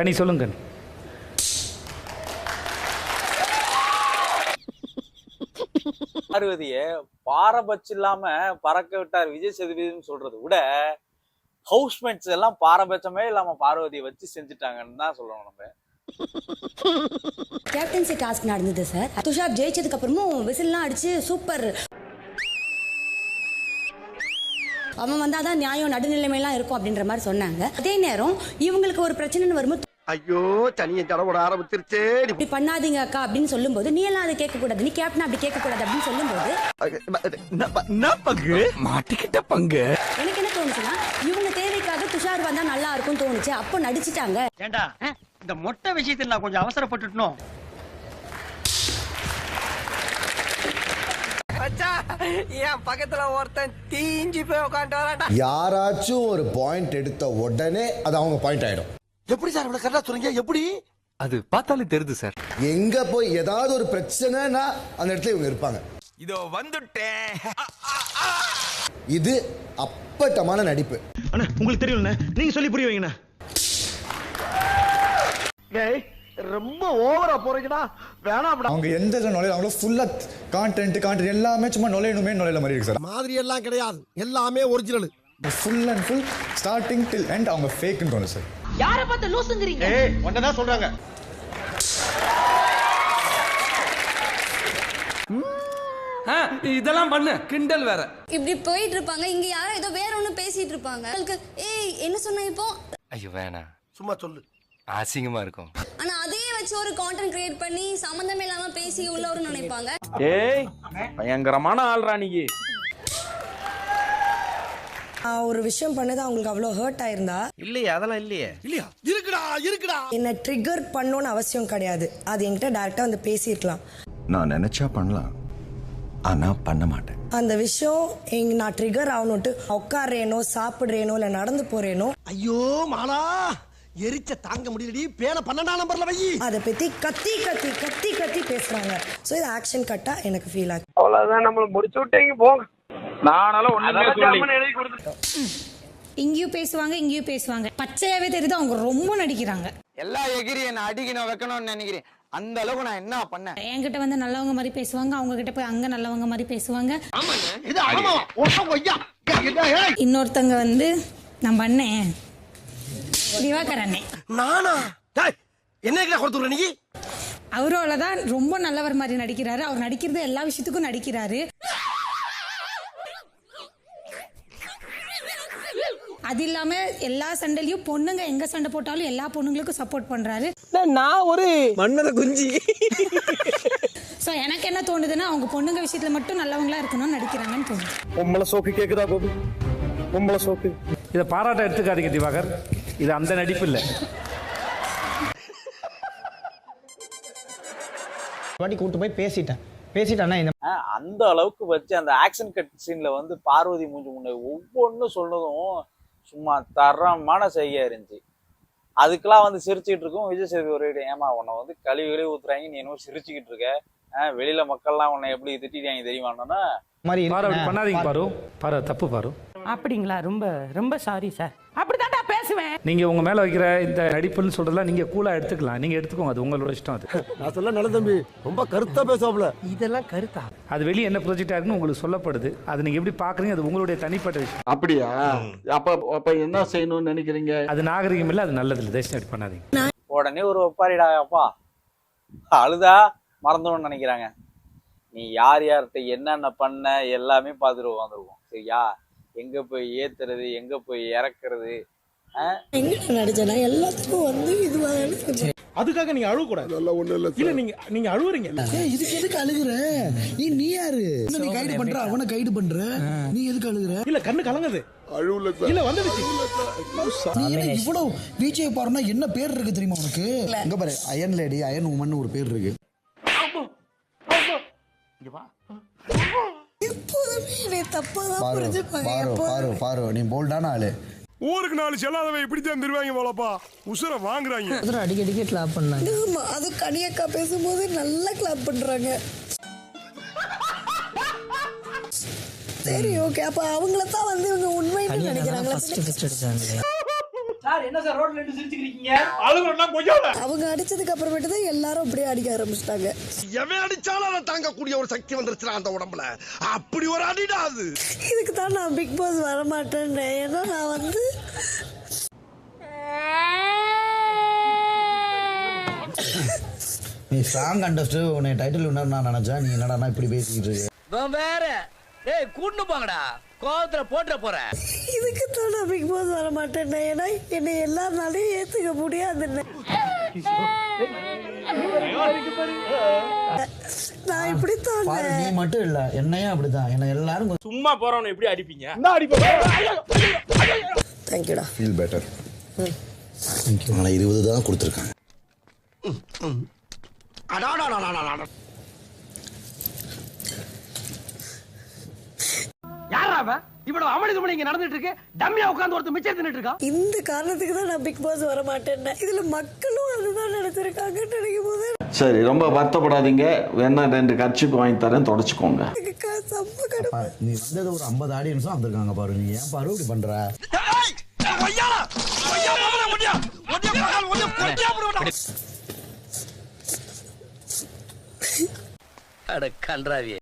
கனி சொல்லுங்க. பார்வதியை பாரபட்சம் இல்லாம பறக்க விட்டார் விஜய் சேதுபதினு சொல்றதை விட ஹவுஸ்மேட்ஸ் எல்லாம் பாரபட்சமே இல்லாம பார்வதியை வச்சு செஞ்சுட்டாங்கன்னு தான் சொல்லணும். நம்ம கேப்டன்சி டாஸ்க் நடந்தது சார். துஷார் ஜெயிச்சதுக்கு அப்புறமும் விசில்லாம் அடிச்சு சூப்பர், அவன் வந்தாதான் நியாயம் நடுநிலைமையெல்லாம் இருக்கும் அப்படின்ற மாதிரி சொன்னாங்க. அதே நேரம் இவங்களுக்கு ஒரு பிரச்சனைன்னு வரும்போது ஐயோ தனியை தடவோட ஆரம்பிச்சிருச்சே, இப்படி பண்ணாதீங்க அக்கா அப்படின்னு சொல்லும்போது நீ எல்லாம் அதை கேட்க கூடாது, நீ கேப்டன் அப்படி கேட்க கூடாது அப்படின்னு சொல்லும்போது மாட்டிக்கிட்ட பங்கு. எனக்கு என்ன தோணுச்சுன்னா இவங்க தேவைக்காக துஷார் வந்தா நல்லா இருக்கும்னு தோணுச்சு. அப்போ நடிச்சுட்டாங்க. ஏண்டா இந்த மொட்டை விஷயத்துல நான் கொஞ்சம் அவசரப்பட்டுட்டோம். என் பக்கத்துல ஒருத்தன் தீஞ்சு போய் உட்காந்து யாராச்சும் ஒரு பாயிண்ட் எடுத்த உடனே அது அவங்க பாயிண்ட் ஆயிடும். எப்படி சார் இவ்வளவு கரெக்டா சொல்றீங்க? எப்படி? அது பார்த்தாலே தெரியுது சார். எங்க போய் ஏதாவது ஒரு பிரச்சனைனா அந்த இடத்துல இவங்க இருப்பாங்க. இதோ வந்துட்டேன். இது அப்பட்டமான நடிப்பு. அண்ணா உங்களுக்கு தெரியும்ண்ணே, நீங்க சொல்லி புரிய வைங்கண்ணா. ரொம்ப ஓவரா போறீங்கடா, வேணாம். அவங்க எந்த நுழைய அவங்க ஃபுல்லா கான்டென்ட் எல்லாமே சும்மா நுழையணுமே நுழையில மாதிரி இருக்கு சார். மாதிரி எல்லாம் கிடையாது, எல்லாமே original. Full and full starting till end அவங்க ஃபேக்னு தோணுது சார். யாரை பார்த்து லூசுங்கறீங்க? ஒன்னதான் சொல்றாங்க. இதெல்லாம் பண்ணு கிண்டல் வேற. இப்படி போயிட்டு இருப்பாங்க, இங்க யாரோ ஏதோ வேற ஒண்ணு பேசிட்டு இருப்பாங்க. ஏய் என்ன சொன்ன இப்போ? ஐயோ வேணா, சும்மா சொல்லு, அசிங்கமா இருக்கும். ஆனா அதே வச்சு ஒரு கான்டென்ட் கிரியேட் பண்ணி சம்பந்தமே இல்லாம பேசி உள்ளவரு நினைப்பாங்க. ஏய் பயங்கரமான ஆள்ராணிக்கு ஒரு விஷயம் பண்ணது அவங்களுக்கு அவ்வளவு ஹர்ட் ஆயிருந்தா இல்லையே, அதெல்லாம் இல்லையே. இல்லையா? இருக்குடா. என்ன ட்ரிகர் பண்ணணும்னு அவசியம் கிடையாது. அது என்கிட்ட டைரக்டா வந்து பேசியிருக்கலாம். நான் நினைச்சா பண்ணலாம், ஆனா பண்ண மாட்டேன். அந்த விஷயம் நான் ட்ரிகர் ஆகணும்ட்டு உட்காடுறேனோ சாப்பிடுறேனோ இல்ல நடந்து போறேனோ, ஐயோ மாலா எரிச்ச தாங்க முடியலடி, பேன 12ஆம் நம்பர்ல வை. அதை பத்தி கத்தி கத்தி கத்தி கத்தி பேசுறாங்க. சோ இது ஆக்ஷன் கட்டா எனக்கு ஃபீல் ஆகுது. அவ்வளவுதான், நம்மள முடிச்சு விட்டீங்க போங்க. நானால ஒண்ணுமே சொல்லி இங்கேயும் பேசுவாங்க இங்கேயும் பேசுவாங்க. பச்சையாவே தெரியுது அவங்க ரொம்ப நடிக்கிறாங்க. எல்லா எகிரி என்ன அடிக்கணும் வைக்கணும்னு நினைக்கிறேன். அந்த அளவுக்கு நான் என்ன பண்ணேன்? என்கிட்ட வந்து நல்லவங்க மாதிரி பேசுவாங்க, அவங்க கிட்ட போய் அங்க நல்லவங்க மாதிரி பேசுவாங்க. இன்னொருத்தங்க வந்து நான் பண்ணேன் திவாகரனே நானா என்ன கொடுத்துற நீ? அவரோலதான் ரொம்ப நல்லவர் மாதிரி நடிக்கிறாரு. அவர் நடிக்கிறது எல்லா விஷயத்துக்கும் நடிக்கிறாரு. அது இல்லாம எல்லா சண்டையிலயும் பொண்ணுங்க எங்க சண்டை போட்டாலும் எல்லா பொண்ணுங்களுக்கும் சப்போர்ட் பண்றாரு. நான் ஒரு மன்னத குஞ்சி. சோ எனக்கு என்ன தோணுதுன்னா அவங்க பொண்ணுங்க விஷயத்துல மட்டும் நல்லவங்களா இருக்கணும்னு நடிக்கிறாங்கன்னு தோணுது. பொம்பளை சோக்கு கேக்குதா கோபி? பொம்பளை சோக்கு இதை பாராட்ட எடுத்துக்காதீங்க திவாகர், இது அந்த நடிப்பு இல்லை. வாட்டி கூட்டு போய் பேசிட்டானா அந்த அளவுக்கு வச்சு அந்த ஆக்ஷன் கட் சீன்ல வந்து பார்வதி மூஞ்சி முன்ன ஒவ்வொன்றும் சொன்னதும் சும்மா தரமான செய்கையா இருந்துச்சு. அதுக்கெல்லாம் வந்து சிரிச்சுக்கிட்டு இருக்கும் விஜய் சேதுபதி ஒரு ஏமா உன்னை வந்து கழுவி ஊத்துறாங்க, நீ என்னவோ சிரிச்சுக்கிட்டு இருக்க, வெளியில மக்கள்லாம் உன்னை எப்படி திட்டிட்டாங்க தெரியுமான்னா பண்ணாதீங்க பாரு. பாரு தப்பு பாரு. அப்படிங்களா? ரொம்ப ரொம்ப சாரி சார். அப்படிதான் பேசுவேன். நீங்க உங்க மேல வைக்கிற இந்த நடிப்புன்னு சொல்றதெல்லாம் நீங்க கூலா எடுத்துக்கலாம், நீங்க எடுத்துக்கோங்க, அது உங்களோட இஷ்டம். அது நான் சொல்ல நல்ல தம்பி ரொம்ப கருத்தா பேசுவாப்ல. இதெல்லாம் கருத்தா? அது வெளியே என்ன ப்ரொஜெக்ட் ஆகுன்னு உங்களுக்கு சொல்லப்படுது, அது நீங்க எப்படி பாக்குறீங்க அது உங்களுடைய தனிப்பட்ட விஷயம். அப்படியா? அப்ப என்ன செய்யணும்னு நினைக்கிறீங்க? அது நாகரிகம் இல்லை, அது நல்லது இல்லை. தயவுசெய்து பண்ணாதீங்க. உடனே ஒரு ஒப்பாரிடாப்பா அழுதா மறந்தோம்னு நினைக்கிறாங்க. நீ யார் யார்கிட்ட என்னென்ன பண்ண எல்லாமே பார்த்துட்டு உட்காந்துருவோம். சரியா? எங்க போய் ஏத்துறது, எங்க போய் இறக்குறது, எங்க நடிச்சேன்னா எல்லாத்துக்கும் வந்து இதுவாக. அதுக்காக நீங்க அழுவ கூடாது. இல்ல நீங்க அழுவுறீங்க. இதுக்கு எதுக்கு அழுகுற? நீ யாரு? நீ கைடு பண்ற, அவனை கைடு பண்ற, நீ எதுக்கு அழுகுற? இல்ல கண்ணு கலங்குது. அழுவல இல்ல வந்துடுச்சு. நீ என்ன இவ்வளவு விஜய் பாருன்னா என்ன பேர் இருக்கு தெரியுமா உனக்கு? இங்க பாரு, அயன் லேடி, அயன் உமன் ஒரு பேர் இருக்கு. பாரு நீ போல்டான ஆளு. ஊருக்கு 4 செல்லாதவன் இப்படித்தான் தருவாங்க போலப்பா, உசுர வாங்குறாங்க. அடிக்கடிக்கு கிளாப் பண்ணாங்க. அது கனியக்கா பேசும்போது நல்லா கிளாப் பண்றாங்க. சரி ஓகே, அப்ப அவங்கள தான் வந்து இவங்க உண்மைன்னு நினைக்கிறாங்களா? சார் என்ன சார் ரோட்ல நின்னு சிரிச்சுக்கிறீங்க ஆளுங்கறனா கொஞ்சம் அவங்க அடிச்சதுக்கு அப்புறமேட்டு தான் எல்லாரும் அப்படியே அடிக்க ஆரம்பிச்சிட்டாங்க. எவன் அடிச்சாலும் அதை தாங்கக்கூடிய ஒரு சக்தி வந்துருச்சுடா அந்த உடம்புல. அப்படி ஒரு அடிடா அது. இதுக்கு தான் நான் பிக் பாஸ் வர மாட்டேன்னு. ஏன்னா நான் வந்து நீ ஸ்ட்ராங் கண்டஸ்ட் உன்னை டைட்டில் வின்னர் நான் நினைச்சேன். நீ என்னடா இப்படி பேசிக்கிட்டு இருக்க? வேற டேய் கூட்டு போங்கடா கோவத்துல போட்ற போறேன். இதுக்கு தான் நான் பிக் பாஸ் வர மாட்டேன். ஏன்னா என்னை எல்லாருனாலையும் ஏத்துக்க முடியாதுன்னு. நான் இப்படித்தான். பாரு, நீ மட்டும் இல்ல என்னையும் அப்படிதான். என்ன எல்லாரும் சும்மா போறவன எப்படி அடிப்பீங்க? தேங்க்யூடா. Feel better. ஆனால் 20 தான் கொடுத்துருக்காங்க. யாரா அவன் இவ்வளவு அமளிதுமணி இங்க நடந்துட்டு இருக்கு? டம்மியா உட்கார்ந்து ஒருத்தர் மிச்சம் தின்னுட்டு இருக்கான். இந்த காரணத்துக்கு தான் நான் பிக் பாஸ் வர மாட்டேன். இதுல மக்களும் அதுதான் நினைச்சிருக்காங்கன்னு நினைக்கும் போது சரி, ரொம்ப வருத்தப்படாதீங்க. வேணா 2 கர்ச்சிப் வாங்கி தரேன், தொடச்சுக்கோங்க. செம்ம கடுப்பு. நீ வந்தது ஒரு 50 ஆடியன்ஸும் வந்திருக்காங்க பாரு. நீ ஏன் பாரு இப்படி பண்ற? அட கன்றாவியே.